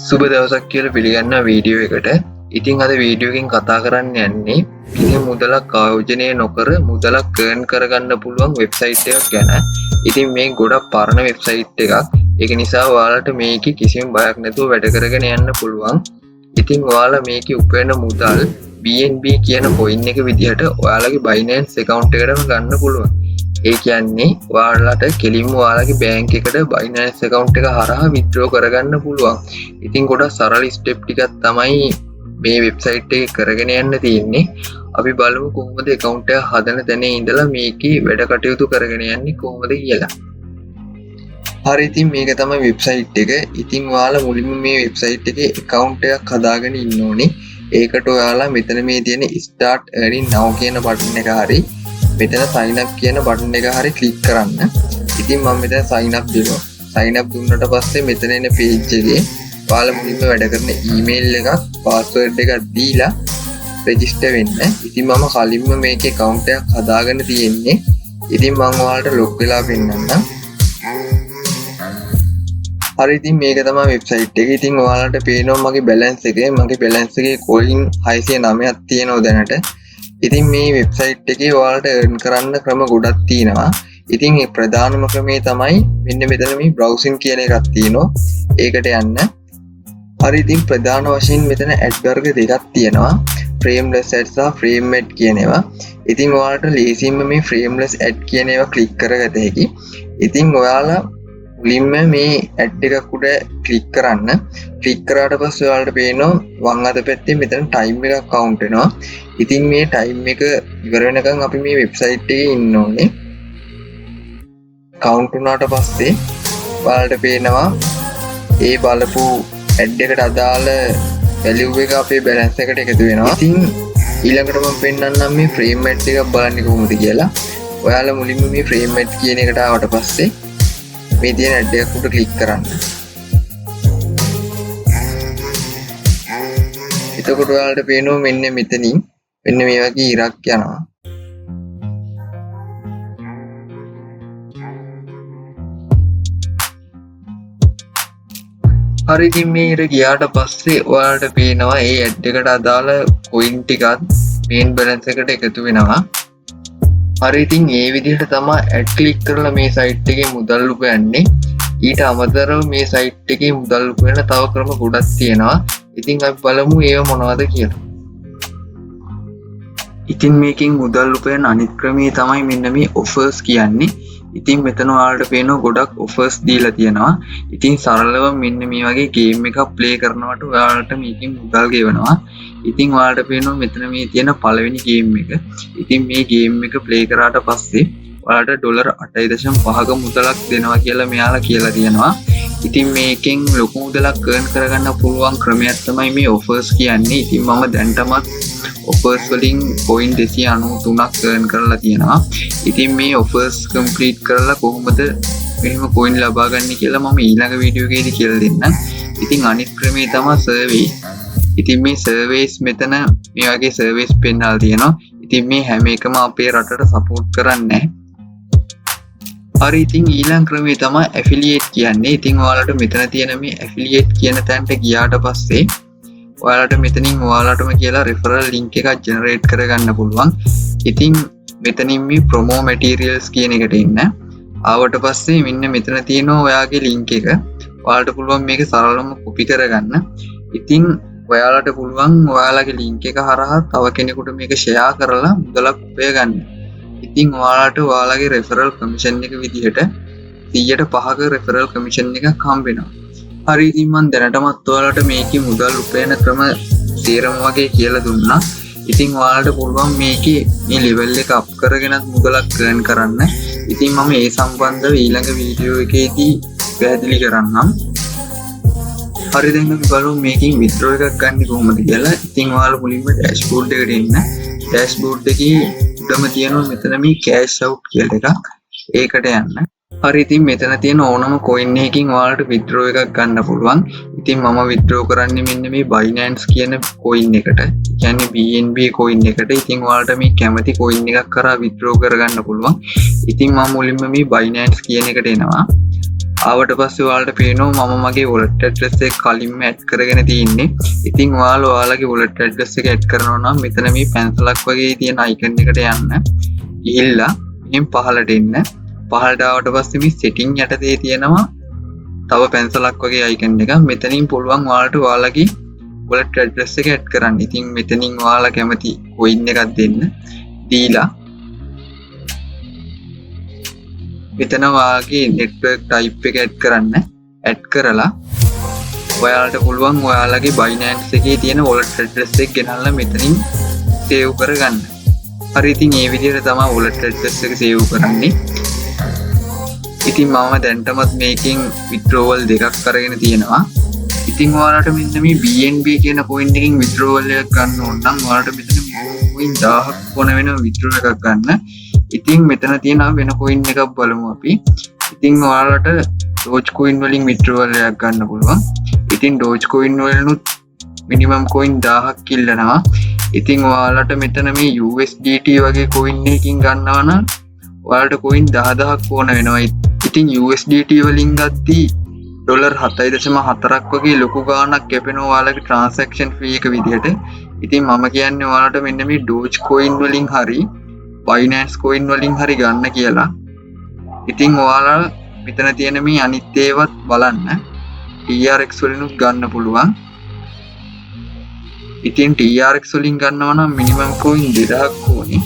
සුබ දවසක් කියලා පිළිගන්න වීඩියෝ එකට. ඉතින් අද වීඩියෝ එකෙන් කතා කරන්න යන්නේ කිසි මුදලක් ආයෝජනය නොකර මුදලක් earn කරගන්න පුළුවන් වෙබ්සයිට් එකක් ගැන. ඉතින් මේ ගොඩක් පරණ වෙබ්සයිට් එකක්. ඒක නිසා ඔයාලට මේකේ කිසිම බයක් නැතුව වැඩ කරගෙන යන්න පුළුවන්. ඉතින් ඔයාලා මේකේ උපයන මුදල් BNB කියන coin එක විදිහට ඔයාලගේ Binance account එකටම ගන්න පුළුවන්. ඒ කියන්නේ ඔයාලට කෙලින්ම ඔයාලගේ බැංක් එකට Binance account එක හරහා withdraw කරගන්න පුළුවන්. ඉතින් ගොඩක් සරල ස්ටෙප් ටිකක් තමයි මේ වෙබ්සයිට් එකේ කරගෙන යන්න තියෙන්නේ. අපි බලමු කොහොමද account එක හදන තැන ඉඳලා මේකේ වැඩ කටයුතු කරගෙන යන්නේ කොහොමද කියලා. හරි, ඉතින් මේක තමයි වෙබ්සයිට් එක. ඉතින් ඔයාලා මුලින්ම මේ වෙබ්සයිට් එකේ account එකක් හදාගෙන ඉන්න ඕනේ. ඒකට ඔයාලා මෙතන මේ තියෙන start earning now කියන බටන් එක හරි මෙතන sign up කියන බටන් එක හරි ක්ලික් කරන්න. ඉතින් මම මෙතන sign up දෙනවා. sign up දුන්නට පස්සේ මෙතන එන page එකේ ඔයාලා මුලින්ම වැඩ කරන email එකක් password එකක් දීලා register වෙන්න. ඉතින් මම කලින්ම මේකේ account එකක් හදාගෙන තියෙන්නේ. ඉතින් මම ඔයාලට log වෙලා පෙන්නන්නම්. හරි, ඉතින් මේක තමයි වෙබ්සයිට් එක. ඉතින් ඔයාලට පේනවා මගේ balance එකේ coin 609ක් තියෙනවා දැනට. ඉතින් මේ වෙබ්සයිට් එකේ ඔයාලට earn කරන්න ක්‍රම ගොඩක් තියෙනවා. ඉතින් මේ ප්‍රධානම ක්‍රමේ තමයි මෙන්න මෙතන මේ browsing කියන එකක් තියෙනවා. ඒකට යන්න. හරි, ඉතින් ප්‍රධාන වශයෙන් මෙතන ad වර්ග දෙකක් තියෙනවා. frameless ad සහ frame ad කියන ඒවා. ඉතින් ඔයාලට ලේසියෙන්ම මේ frameless ad කියන ඒවා ක්ලික් කරගත හැකි. ඉතින් ඔයාලා මුලින්ම මේ ad එකක් උඩ ක්ලික් කරන්න. ක්ලික් කරාට පස්සේ ඔයාලට පේනවා වම් අත පැත්තේ මෙතන time එකක් count වෙනවා. ඉතින් මේ time එක ඉවර වෙනකන් අපි මේ වෙබ්සයිට් එකේ ඉන්න ඕනේ. count වුණාට පස්සේ ඔයාලට පේනවා ඒ බලපු ad එකට අදාළ value එක අපේ balance එකට එකතු වෙනවා. ඉතින් ඊළඟට මම පෙන්නන්නම් මේ frame ad එකක් බලන්නේ කොහොමද කියලා. ඔයාලා මුලින්ම මේ frame ad කියන එකට ආවට පස්සේ මේ තියෙන ad එකක් උඩ ක්ලික් කරන්න. එතකොට ඔයාලට පේනවා මෙන්න මෙතනින් මෙන්න මේ වගේ ඉරක් යනවා. හරි, ඉතින් මේ ඉර ගියාට පස්සේ ඔයාලට පේනවා මේ ad එකට අදාළ coin ටිකත් main balance එකට එකතු වෙනවා. හරි, ඉතින් මේ විදිහට තමයි ad click කරලා මේ site එකේ මුදල් උපයන්නේ. ඊට අමතරව මේ site එකේ මුදල් උපයන තව ක්‍රම ගොඩක් තියෙනවා. ඉතින් අපි බලමු ඒව මොනවද කියලා. ඉතින් මේකෙන් මුදල් උපයන අනිත් ක්‍රමේ තමයි මෙන්න මේ offers කියන්නේ. ඉතින් මෙතන ඔයාලට පේනවා ගොඩක් offers දීලා තියෙනවා. ඉතින් සරලව මෙන්න මේ වගේ game එකක් play කරනකොට ඔයාලට මේකෙන් මුදල් ගෙවනවා. ඉතින් ඔයාලට පේනවා මෙතන මේ තියෙන පළවෙනි game එක. ඉතින් මේ game එක play කරාට පස්සේ ඔයාලට $8.5ක මුදලක් දෙනවා කියලා මෙයාලා කියලා තියෙනවා. ඉතින් මේකෙන් ලොකු මුදලක් earn කරගන්න පුළුවන් ක්‍රමයක් තමයි මේ offers කියන්නේ. ඉතින් මම දැන්ටමත් offers වලින් coin 293ක් earn කරලා තියෙනවා. ඉතින් මේ offers complete කරලා කොහොමද මෙහෙම coin ලබා ගන්න කියලා මම ඊළඟ වීඩියෝ එකේදී කියලා දෙන්නම්. ඉතින් අනිත් ක්‍රමේ තමයි survey. ඉතින් මේ surveys මෙතන මේ වගේ surveys පෙන්නලා තියෙනවා. ඉතින් මේ හැම එකම අපේ රටට support කරන්නේ නැහැ. හරි, ඉතින් ඊළඟ ක්‍රමේ තමයි affiliate කියන්නේ. ඉතින් ඔයාලට මෙතන තියෙන මේ affiliate කියන තැනට ගියාට පස්සේ ඔයාලට මෙතනින් ඔයාලටම කියලා referral link එකක් generate කරගන්න පුළුවන්. ඉතින් මෙතනින් මේ promo materials කියන එකට එන්න. ආවට පස්සේ මෙන්න මෙතන තියෙනවා ඔයාගේ link එක. ඔයාලට පුළුවන් මේක සරලවම copy කරගන්න. ඉතින් ඔයාලට පුළුවන් ඔයාලගේ link එක හරහා තව කෙනෙකුට මේක share කරලා මුදලක් උපය ගන්න. ඉතින් ඔයාලට ඔයාලගේ referral commission එක විදිහට 100%ක referral commission එකක් හම්බ වෙනවා. හරි, ඉතින් මම දැනටමත් ඔයාලට මේකේ මුදල් උපයන ක්‍රම සේරම වගේ කියලා දුන්නා. ඉතින් ඔයාලට පුළුවන් මේකේ මේ level එක up කරගෙනත් මුදලක් earn කරන්න. ඉතින් මම ඒ සම්බන්ධව ඊළඟ වීඩියෝ එකේදී පැහැදිලි කරන්නම්. හරි, දැන් අපි බලමු මේකෙන් withdraw එකක් ගන්න කොහොමද කියලා. ඉතින් ඔයාලා මුලින්ම dashboard එකට එන්න. dashboard එකේ උඩම තියෙනවා මෙතන මේ cash out කියලා එකක්. ඒකට යන්න. හරි, ඉතින් මෙතන තියෙන ඕනම coin එකකින් ඔයාලට withdraw එකක් ගන්න පුළුවන්. ඉතින් මම withdraw කරන්නේ මෙන්න මේ Binance කියන coin එකට. කියන්නේ BNB coin එකට. ඉතින් ඔයාලට මේ කැමති coin එකක් කරා withdraw කරගන්න පුළුවන්. ඉතින් මම මුලින්ම මේ Binance කියන එකට එනවා. ආවට පස්සේ ඔයාලට පේනවා මම මගේ wallet address එක කලින්ම add කරගෙන තියෙන්නේ. ඉතින් ඔයාලා ඔයාලගේ wallet address එක add කරනවා නම් මෙතන මේ පැන්සලක් වගේ තියෙන icon එකට යන්න. ගිහිල්ලා මෙහෙන් පහළට එන්න. පහළට ආවට පස්සේ මේ setting යටතේ තියෙනවා තව පැන්සලක් වගේ icon එකක්. මෙතනින් පුළුවන් ඔයාලට ඔයාලගේ wallet address එක add කරන්න. ඉතින් මෙතනින් ඔයාලා කැමති coin එකක් දෙන්න. දීලා මෙතන ඔයාගේ network type එක add කරන්න. add කරලා ඔයාලට පුළුවන් ඔයාලගේ Binance එකේ තියෙන wallet address එක ගෙනල්ලා මෙතනින් save කරගන්න. හරි ඉතින් මේ විදිහට තමයි wallet address එක save කරන්නේ. ඉතින් මම දැන්ටමත් මේකෙන් withdrawal දෙකක් කරගෙන තියෙනවා. ඉතින් ඔයාලට මෙන්න මේ BNB කියන coin එකකින් withdrawal එකක් ගන්න ඕන නම් ඔයාලට මෙතන coin 1000ක් ඕන වෙන withdraw එකක් ගන්න. ඉතින් මෙතන තියෙන වෙන coin එකක් බලමු අපි. ඉතින් ඔයාලට Dogecoin වලින් withdrawal එකක් ගන්න පුළුවන්. ඉතින් Dogecoin වලිනුත් minimum coin 1000ක් ඉල්ලනවා. ඉතින් ඔයාලට මෙතන මේ USDT වගේ coin එකකින් ගන්නවා නම් ඔයාලට coin 10000ක් ඕන වෙනවා. ඉතින් USDT වලින් ගත්තී $7.4ක් වගේ ලොකු ගාණක් කැපෙනවා ඔයාලගේ transaction fee එක විදිහට. ඉතින් මම කියන්නේ ඔයාලට මෙන්න මේ Dogecoin වලින් හරි Binance coin වලින් හරි ගන්න කියලා. ඉතින් ඔයාලා මෙතන තියෙන මේ අනිත් ඒවත් බලන්න. TRX වලිනුත් ගන්න පුළුවන්. ඉතින් TRX වලින් ගන්නවා නම් minimum coin 2000ක් ඕනේ.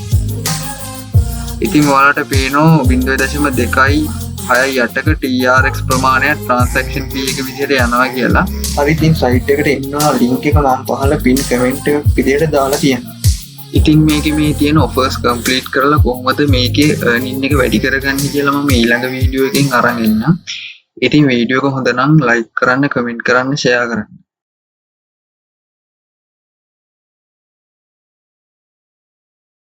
ඉතින් ඔයාලට පේනවා 0.268ක TRX ප්‍රමාණයක් transaction fee එක විදිහට යනවා කියලා. හරි ඉතින් site එකට එන්නවා link එක මම පහළ pin comment එක විදිහට දාලා තියෙනවා. ඉතින් මේකේ මේ තියෙන offers complete කරලා කොහොමද මේකේ earning එක වැඩි කරගන්නේ කියලා මම ඊළඟ වීඩියෝ එකකින් අරන් එන්නම්. ඉතින් වීඩියෝ එක හොඳ නම් like කරන්න, comment කරන්න, share කරන්න.